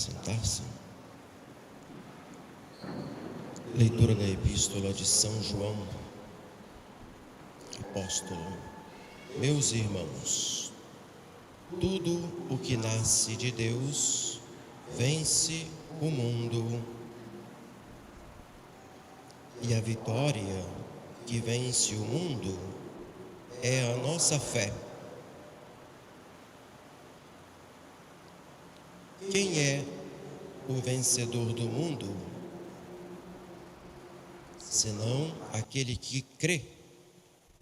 Sentar-se. Leitura da Epístola de São João, apóstolo. Meus irmãos, tudo o que nasce de Deus vence o mundo. E a vitória que vence o mundo é a nossa fé. Quem é o vencedor do mundo, senão aquele que crê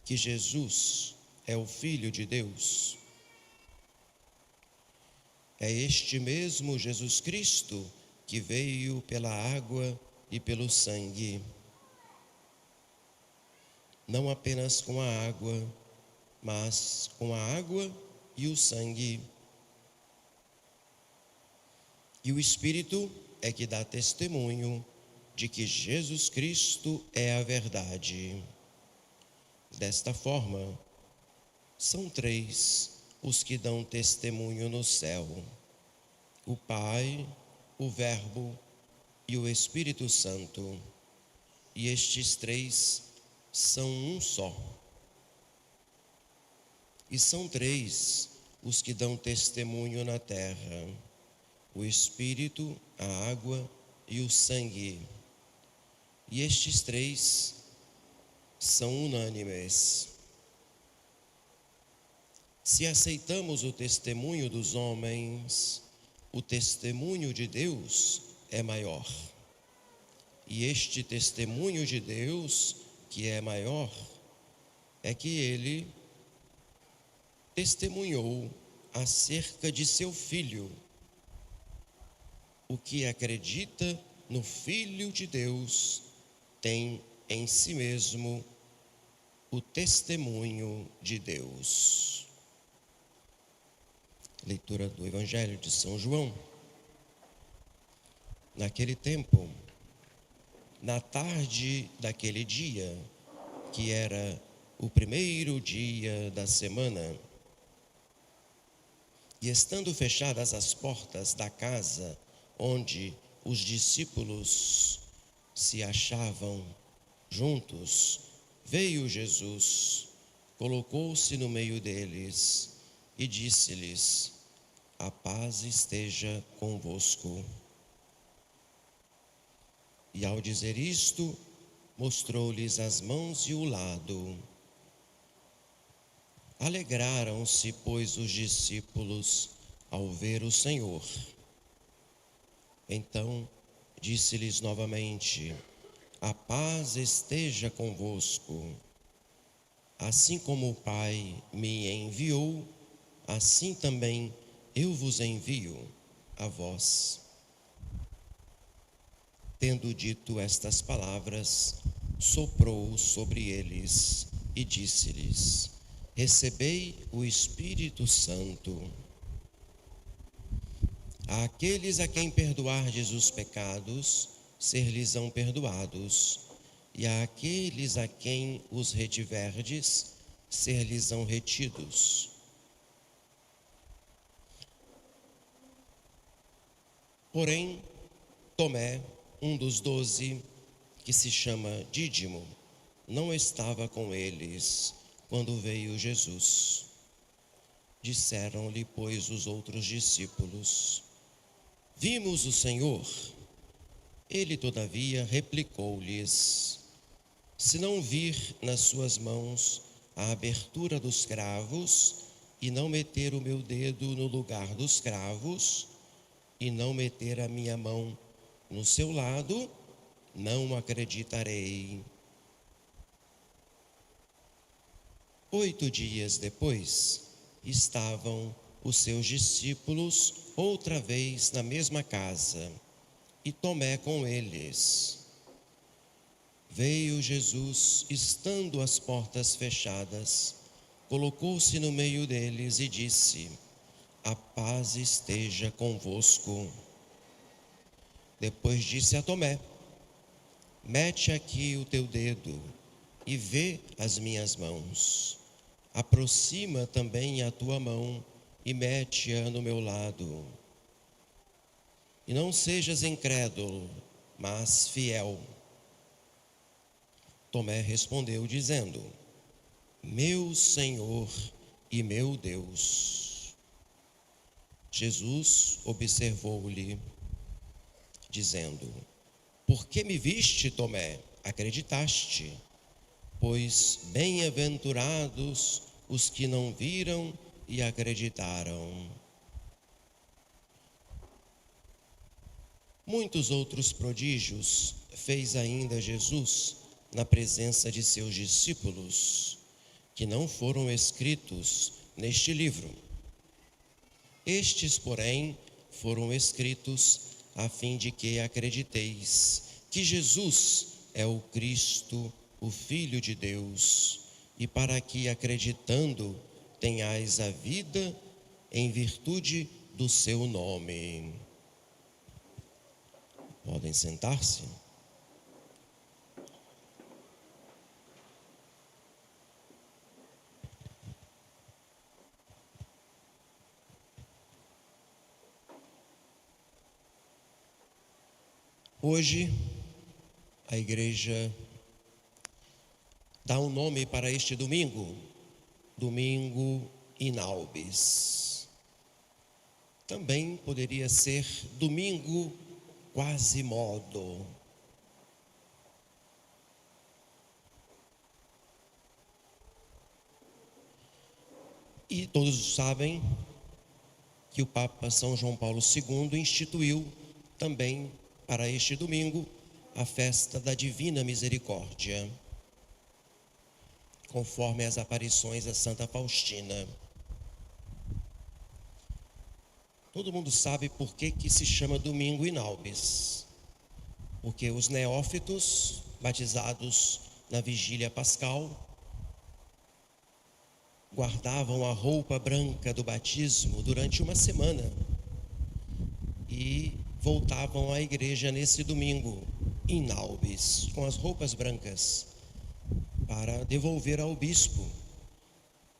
que Jesus é o Filho de Deus? É este mesmo Jesus Cristo que veio pela água e pelo sangue. Não apenas com a água, mas com a água e o sangue. E o Espírito é que dá testemunho de que Jesus Cristo é a verdade. Desta forma, são três os que dão testemunho no céu: o Pai, o Verbo e o Espírito Santo. E estes três são um só. E são três os que dão testemunho na terra: o Espírito, a água e o sangue. E estes três são unânimes. Se aceitamos o testemunho dos homens, o testemunho de Deus é maior. E este testemunho de Deus, que é maior, é que ele testemunhou acerca de seu Filho. O que acredita no Filho de Deus tem em si mesmo o testemunho de Deus. Leitura do Evangelho de São João. Naquele tempo, na tarde daquele dia, que era o primeiro dia da semana, e estando fechadas as portas da casa onde os discípulos se achavam juntos, veio Jesus, colocou-se no meio deles e disse-lhes: a paz esteja convosco. E ao dizer isto, mostrou-lhes as mãos e o lado. Alegraram-se, pois, os discípulos ao ver o Senhor. Então disse-lhes novamente: a paz esteja convosco. Assim como o Pai me enviou, assim também eu vos envio a vós. Tendo dito estas palavras, soprou sobre eles e disse-lhes: recebei o Espírito Santo. Àqueles a quem perdoardes os pecados, ser-lhes-ão perdoados, e àqueles a quem os retiverdes, ser-lhes-ão retidos. Porém, Tomé, um dos 12, que se chama Dídimo, não estava com eles quando veio Jesus. Disseram-lhe, pois, os outros discípulos: vimos o Senhor. Ele, todavia, replicou-lhes: se não vir nas suas mãos a abertura dos cravos, e não meter o meu dedo no lugar dos cravos, e não meter a minha mão no seu lado, não acreditarei. 8 dias depois, estavam os seus discípulos outra vez na mesma casa, e Tomé com eles. Veio Jesus, estando as portas fechadas, colocou-se no meio deles e disse: a paz esteja convosco. Depois disse a Tomé: mete aqui o teu dedo e vê as minhas mãos. Aproxima também a tua mão e mete-a no meu lado. e não sejas incrédulo, mas fiel. Tomé respondeu, dizendo: Meu Senhor e meu Deus. Jesus observou-lhe, dizendo: Por que me viste, Tomé? Acreditaste? Pois bem-aventurados os que não viram e acreditaram. Muitos outros prodígios fez ainda Jesus na presença de seus discípulos, que não foram escritos neste livro. Estes, porém, foram escritos a fim de que acrediteis que Jesus é o Cristo, o Filho de Deus, e para que, acreditando, tenhais a vida em virtude do seu nome. Podem sentar-se. Hoje, a igreja dá um nome para este domingo, Domingo Inaubis. Também poderia ser Domingo Quasimodo. E todos sabem que o Papa São João Paulo II instituiu também para este domingo a festa da Divina Misericórdia, conforme as aparições da Santa Faustina. Todo mundo sabe por que se chama Domingo Inaubis. Porque os neófitos, batizados na vigília pascal, guardavam a roupa branca do batismo durante uma semana e voltavam à igreja nesse domingo, inaubis, com as roupas brancas, para devolver ao bispo,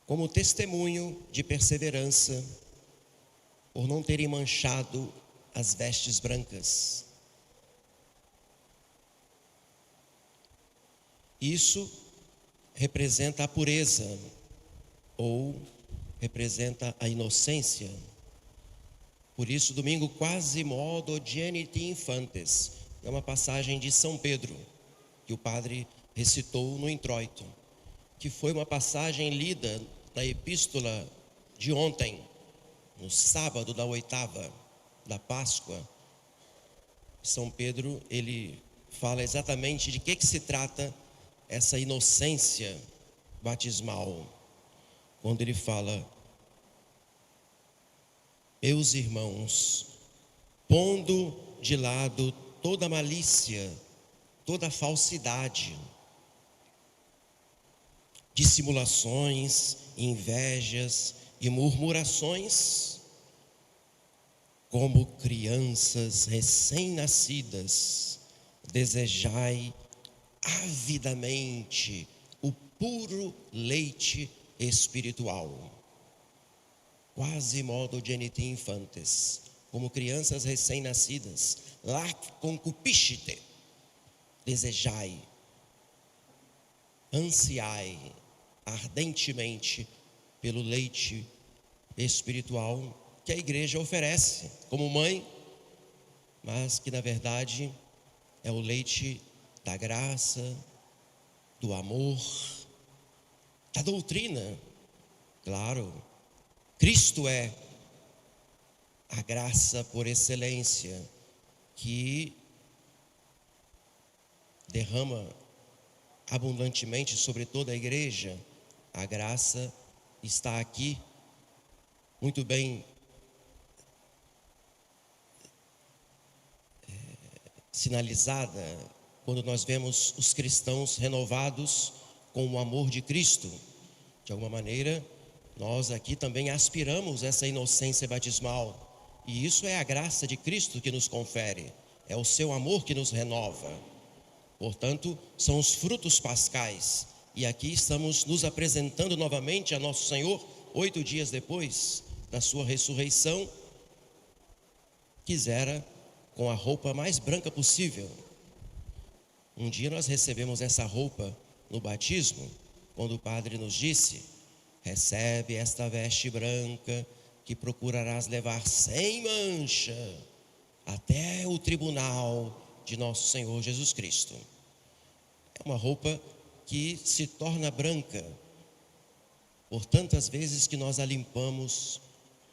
como testemunho de perseverança, por não terem manchado as vestes brancas. Isso representa a pureza, ou representa a inocência. Por isso, domingo Quasimodo geniti infantes, é uma passagem de São Pedro, que o padre recitou no introito, que foi uma passagem lida na epístola de ontem, no sábado da oitava da Páscoa. São Pedro, ele fala exatamente de que se trata essa inocência batismal, quando ele fala: Meus irmãos, pondo de lado toda malícia, toda falsidade, dissimulações, invejas e murmurações, como crianças recém-nascidas, desejai avidamente o puro leite espiritual. Quasimodo geniti infantes, como crianças recém-nascidas, lac concupiscite, desejai, ansiai ardentemente pelo leite espiritual que a igreja oferece como mãe, mas que na verdade é o leite da graça, do amor, da doutrina. Claro, Cristo é a graça por excelência, que derrama abundantemente sobre toda a igreja. A graça está aqui muito bem sinalizada quando nós vemos os cristãos renovados com o amor de Cristo. De alguma maneira, nós aqui também aspiramos essa inocência batismal, e isso é a graça de Cristo que nos confere, é o seu amor que nos renova. Portanto, são os frutos pascais, e aqui estamos nos apresentando novamente a nosso Senhor, 8 dias depois da sua ressurreição. Quisera com a roupa mais branca possível. Um dia nós recebemos essa roupa no batismo, quando o padre nos disse: recebe esta veste branca, que procurarás levar sem mancha até o tribunal de nosso Senhor Jesus Cristo. É uma roupa que se torna branca por tantas vezes que nós a limpamos,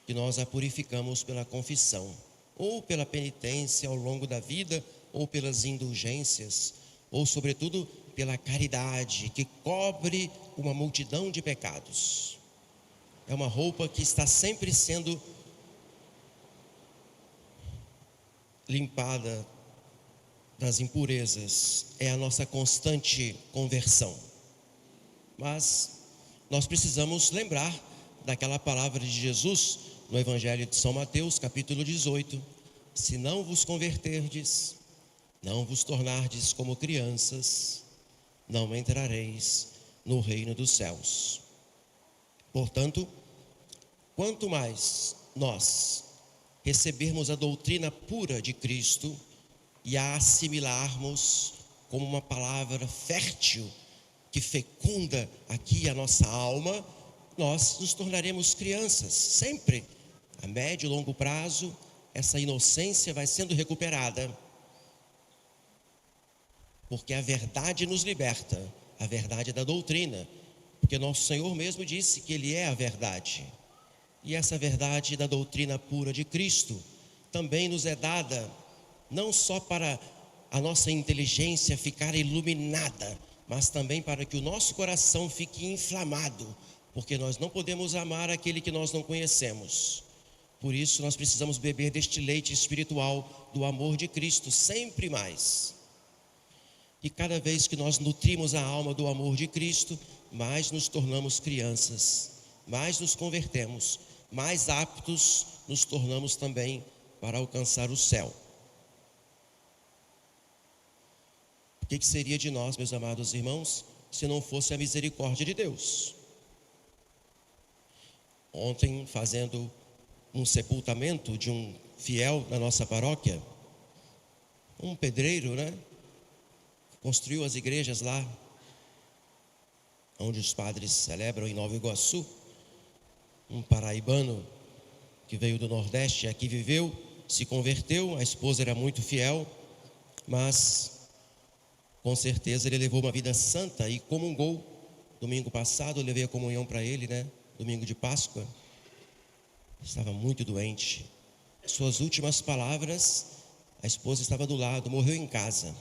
que nós a purificamos pela confissão, ou pela penitência ao longo da vida, ou pelas indulgências, ou sobretudo pela caridade que cobre uma multidão de pecados. É uma roupa que está sempre sendo limpada das impurezas, é a nossa constante conversão. Mas nós precisamos lembrar daquela palavra de Jesus no Evangelho de São Mateus, capítulo 18: se não vos converterdes, não vos tornardes como crianças, não entrareis no reino dos céus. Portanto, quanto mais nós recebermos a doutrina pura de Cristo e a assimilarmos como uma palavra fértil que fecunda aqui a nossa alma, nós nos tornaremos crianças. Sempre, a médio e longo prazo, essa inocência vai sendo recuperada, porque a verdade nos liberta, a verdade da doutrina, porque nosso Senhor mesmo disse que Ele é a verdade. E essa verdade da doutrina pura de Cristo também nos é dada, não só para a nossa inteligência ficar iluminada, mas também para que o nosso coração fique inflamado, porque nós não podemos amar aquele que nós não conhecemos. Por isso nós precisamos beber deste leite espiritual do amor de Cristo, sempre mais. E cada vez que nós nutrimos a alma do amor de Cristo, mais nos tornamos crianças, mais nos convertemos, mais aptos nos tornamos também para alcançar o céu. O que seria de nós, meus amados irmãos, se não fosse a misericórdia de Deus? Ontem, fazendo um sepultamento de um fiel na nossa paróquia, um pedreiro, construiu as igrejas lá onde os padres celebram em Nova Iguaçu. Um paraibano que veio do Nordeste, aqui viveu, se converteu, a esposa era muito fiel, mas com certeza ele levou uma vida santa e comungou. Domingo passado eu levei a comunhão para ele, domingo de Páscoa. Estava muito doente. Suas últimas palavras, a esposa estava do lado, morreu em casa.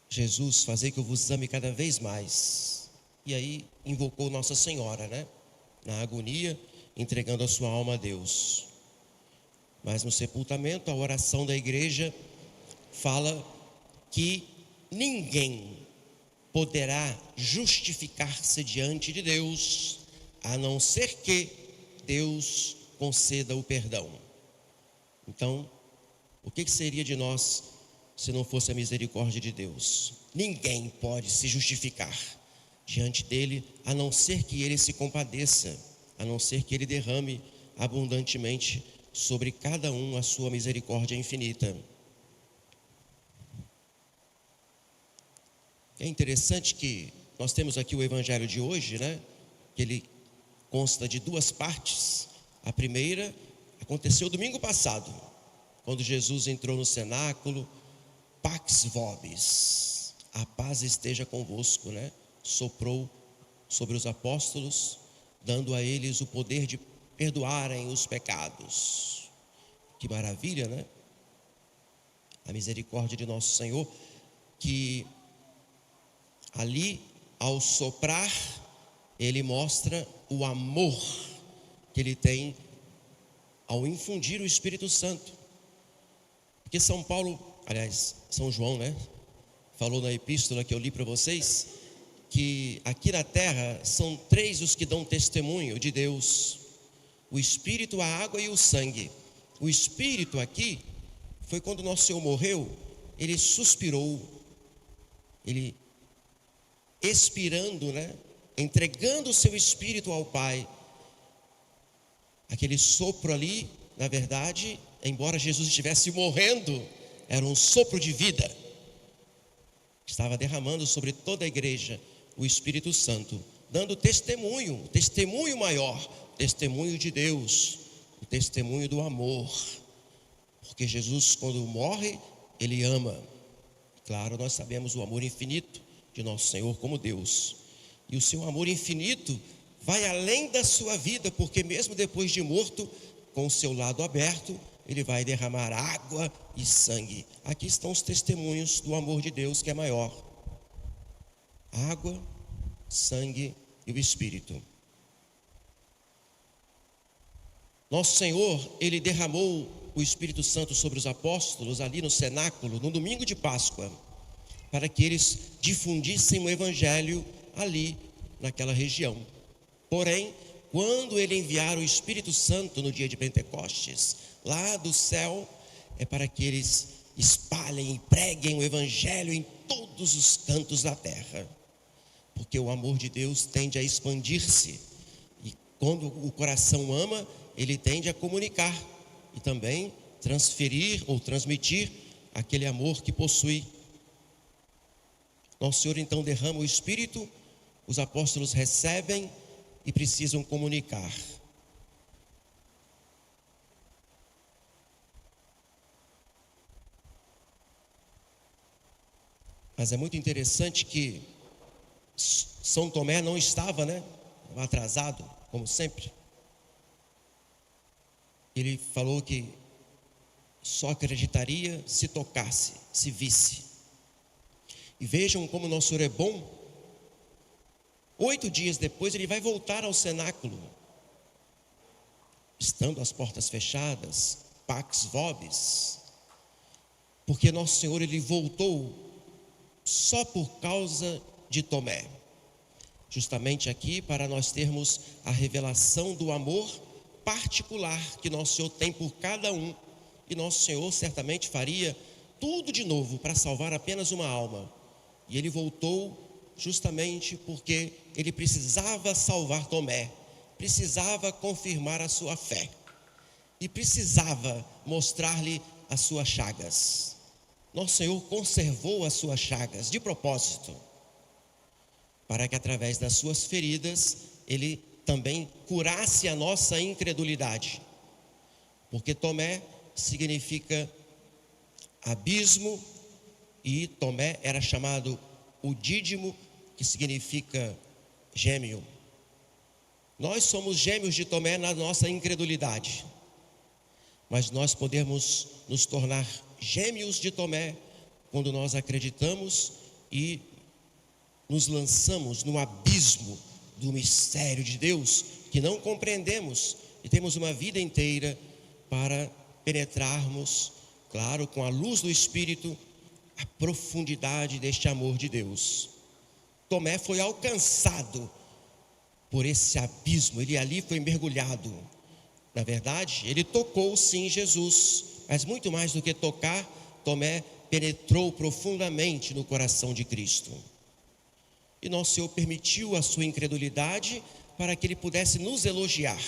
Jesus, fazei que eu vos ame cada vez mais. E aí invocou Nossa Senhora, na agonia, entregando a sua alma a Deus. Mas no sepultamento, a oração da igreja fala que ninguém poderá justificar-se diante de Deus, a não ser que Deus conceda o perdão. Então, o que seria de nós se não fosse a misericórdia de Deus? Ninguém pode se justificar diante dele, a não ser que ele se compadeça, a não ser que ele derrame abundantemente sobre cada um a sua misericórdia infinita. É interessante que nós temos aqui o evangelho de hoje, que ele consta de duas partes. A primeira aconteceu domingo passado, quando Jesus entrou no cenáculo. Pax vobis, a paz esteja convosco, soprou sobre os apóstolos, dando a eles o poder de perdoarem os pecados. Que maravilha, A misericórdia de nosso Senhor, que ali, ao soprar, ele mostra o amor que ele tem ao infundir o Espírito Santo. Porque São João, falou na epístola que eu li para vocês, que aqui na terra são três os que dão testemunho de Deus: o Espírito, a água e o sangue. O Espírito aqui foi quando nosso Senhor morreu, ele suspirou, ele expirando, entregando o seu Espírito ao Pai. Aquele sopro ali, na verdade, embora Jesus estivesse morrendo, era um sopro de vida. Estava derramando sobre toda a igreja o Espírito Santo, dando testemunho, testemunho maior, testemunho de Deus, o testemunho do amor. Porque Jesus, quando morre, Ele ama. Claro, nós sabemos o amor infinito de nosso Senhor como Deus. E o seu amor infinito vai além da sua vida, porque mesmo depois de morto, com o seu lado aberto, Ele vai derramar água e sangue. Aqui estão os testemunhos do amor de Deus, que é maior: água, sangue e o Espírito. Nosso Senhor, Ele derramou o Espírito Santo sobre os apóstolos ali no cenáculo, no domingo de Páscoa, para que eles difundissem o Evangelho ali naquela região. Porém, quando Ele enviar o Espírito Santo no dia de Pentecostes, lá do céu, é para que eles espalhem e preguem o Evangelho em todos os cantos da terra. Porque o amor de Deus tende a expandir-se. E quando o coração ama, ele tende a comunicar e também transferir ou transmitir aquele amor que possui. Nosso Senhor então derrama o Espírito, os apóstolos recebem e precisam comunicar. Mas é muito interessante que São Tomé não estava, atrasado, como sempre. Ele falou que só acreditaria se tocasse, se visse. E vejam como nosso Senhor é bom. 8 dias depois ele vai voltar ao cenáculo, estando as portas fechadas, pax vobis, porque nosso Senhor, ele voltou só por causa de Tomé. Justamente aqui para nós termos a revelação do amor particular que nosso Senhor tem por cada um. E nosso Senhor certamente faria tudo de novo para salvar apenas uma alma. E ele voltou justamente porque ele precisava salvar Tomé, precisava confirmar a sua fé e precisava mostrar-lhe as suas chagas. Nosso Senhor conservou as suas chagas de propósito, para que através das suas feridas ele também curasse a nossa incredulidade. Porque Tomé significa abismo, e Tomé era chamado o Dídimo, que significa gêmeo. Nós somos gêmeos de Tomé na nossa incredulidade, mas nós podemos nos tornar gêmeos de Tomé quando nós acreditamos e nos lançamos no abismo do mistério de Deus, que não compreendemos, e temos uma vida inteira para penetrarmos, claro, com a luz do Espírito, a profundidade deste amor de Deus. Tomé foi alcançado por esse abismo, ele ali foi mergulhado. Na verdade, ele tocou sim Jesus, mas muito mais do que tocar, Tomé penetrou profundamente no coração de Cristo. E nosso Senhor permitiu a sua incredulidade para que ele pudesse nos elogiar.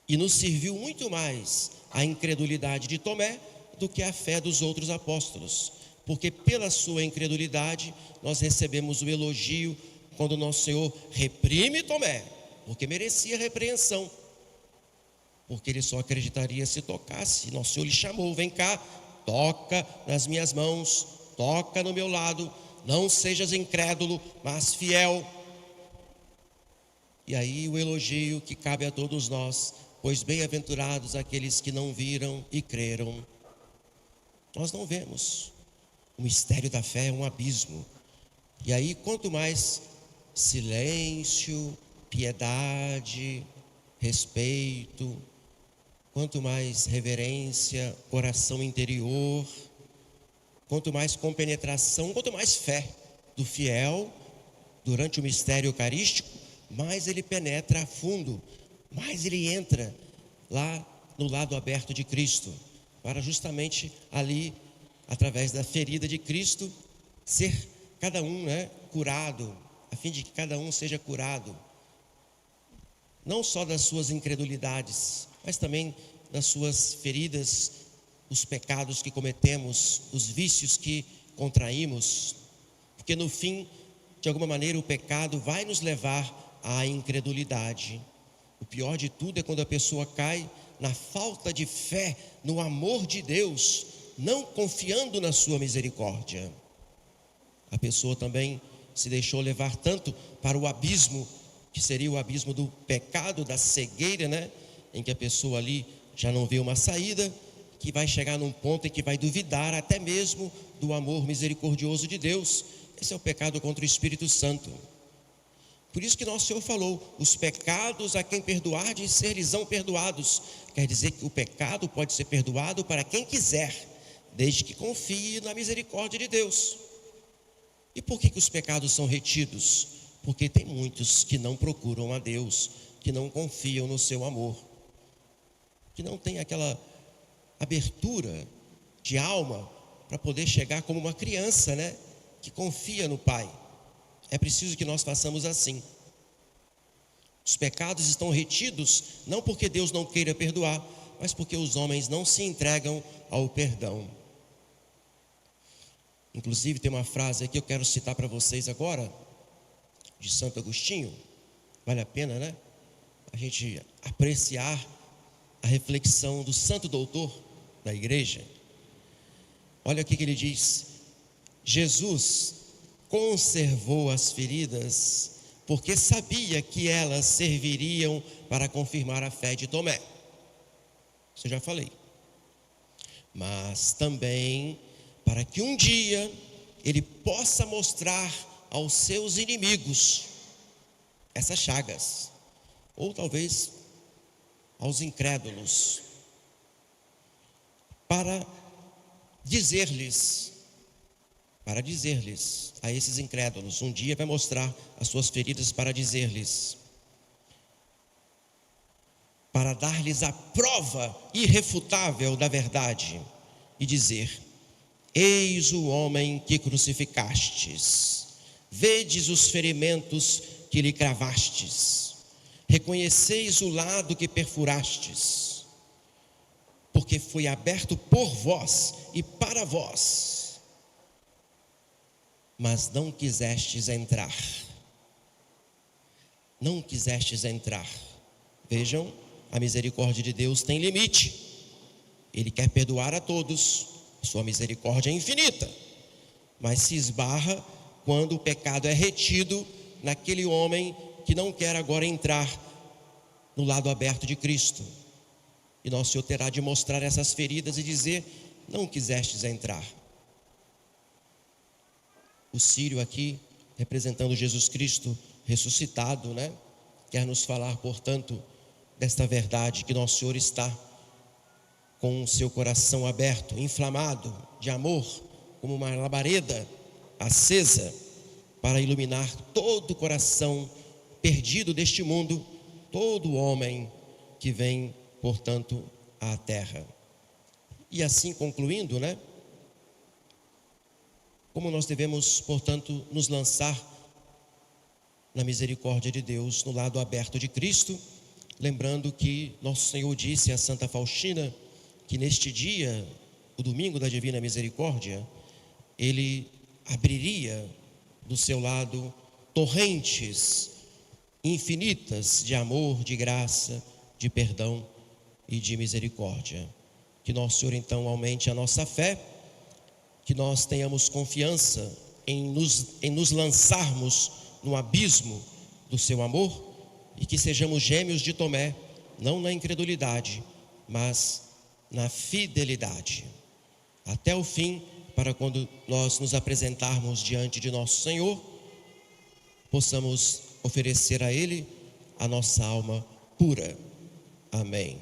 E nos serviu muito mais a incredulidade de Tomé do que a fé dos outros apóstolos. Porque pela sua incredulidade nós recebemos o elogio quando nosso Senhor reprime Tomé, porque merecia repreensão. Porque ele só acreditaria se tocasse. Nosso Senhor lhe chamou: vem cá, toca nas minhas mãos, toca no meu lado, não sejas incrédulo, mas fiel. E aí o elogio que cabe a todos nós: pois bem-aventurados aqueles que não viram e creram. Nós não vemos. O mistério da fé é um abismo. E aí quanto mais silêncio, piedade, respeito, quanto mais reverência, oração interior, quanto mais compenetração, quanto mais fé do fiel durante o mistério eucarístico, mais ele penetra a fundo, mais ele entra lá no lado aberto de Cristo, para justamente ali, através da ferida de Cristo, ser cada um curado, a fim de que cada um seja curado. não só das suas incredulidades, mas também das suas feridas, os pecados que cometemos, os vícios que contraímos, porque no fim, de alguma maneira, o pecado vai nos levar à incredulidade. O pior de tudo é quando a pessoa cai na falta de fé, no amor de Deus, não confiando na sua misericórdia. A pessoa também se deixou levar tanto para o abismo, que seria o abismo do pecado, da cegueira, né? Em que a pessoa ali já não vê uma saída, que vai chegar num ponto em que vai duvidar até mesmo do amor misericordioso de Deus. Esse é o pecado contra o Espírito Santo. Por isso que nosso Senhor falou: os pecados a quem perdoardes ser-lhes-ão perdoados. Quer dizer que o pecado pode ser perdoado para quem quiser, desde que confie na misericórdia de Deus. E por que os pecados são retidos? Porque tem muitos que não procuram a Deus, que não confiam no seu amor, que não tem aquela abertura de alma para poder chegar como uma criança, né? Que confia no Pai. É preciso que nós façamos assim. Os pecados estão retidos, não porque Deus não queira perdoar, mas porque os homens não se entregam ao perdão. Inclusive tem uma frase aqui que eu quero citar para vocês agora, de Santo Agostinho. Vale a pena, né? A gente apreciar a reflexão do santo doutor da igreja. Olha o que ele diz: Jesus conservou as feridas porque sabia que elas serviriam para confirmar a fé de Tomé. Isso eu já falei. Mas também para que um dia ele possa mostrar aos seus inimigos essas chagas, ou talvez aos incrédulos, para dizer-lhes a esses incrédulos, um dia vai mostrar as suas feridas para dizer-lhes, para dar-lhes a prova irrefutável da verdade e dizer: eis o homem que crucificastes, vedes os ferimentos que lhe cravastes, reconheceis o lado que perfurastes, porque foi aberto por vós e para vós, mas não quisestes entrar. Não quisestes entrar. Vejam, a misericórdia de Deus tem limite. Ele quer perdoar a todos, sua misericórdia é infinita, mas se esbarra quando o pecado é retido naquele homem que não quer agora entrar no lado aberto de Cristo. E nosso Senhor terá de mostrar essas feridas e dizer: não quisestes entrar. O Círio aqui, representando Jesus Cristo ressuscitado, né? Quer nos falar, portanto, desta verdade, que nosso Senhor está com o seu coração aberto, inflamado de amor, como uma labareda acesa, para iluminar todo o coração perdido deste mundo, todo homem que vem, portanto, à terra. E assim concluindo, né? Como nós devemos, portanto, nos lançar na misericórdia de Deus, no lado aberto de Cristo, lembrando que nosso Senhor disse a Santa Faustina que neste dia, o domingo da Divina Misericórdia, Ele abriria do seu lado torrentes infinitas de amor, de graça, de perdão e de misericórdia. Que nosso Senhor então aumente a nossa fé, que nós tenhamos confiança em nos lançarmos no abismo do seu amor, e que sejamos gêmeos de Tomé, não na incredulidade, mas na fidelidade, até o fim, para quando nós nos apresentarmos diante de nosso Senhor, possamos oferecer a Ele a nossa alma pura. Amém.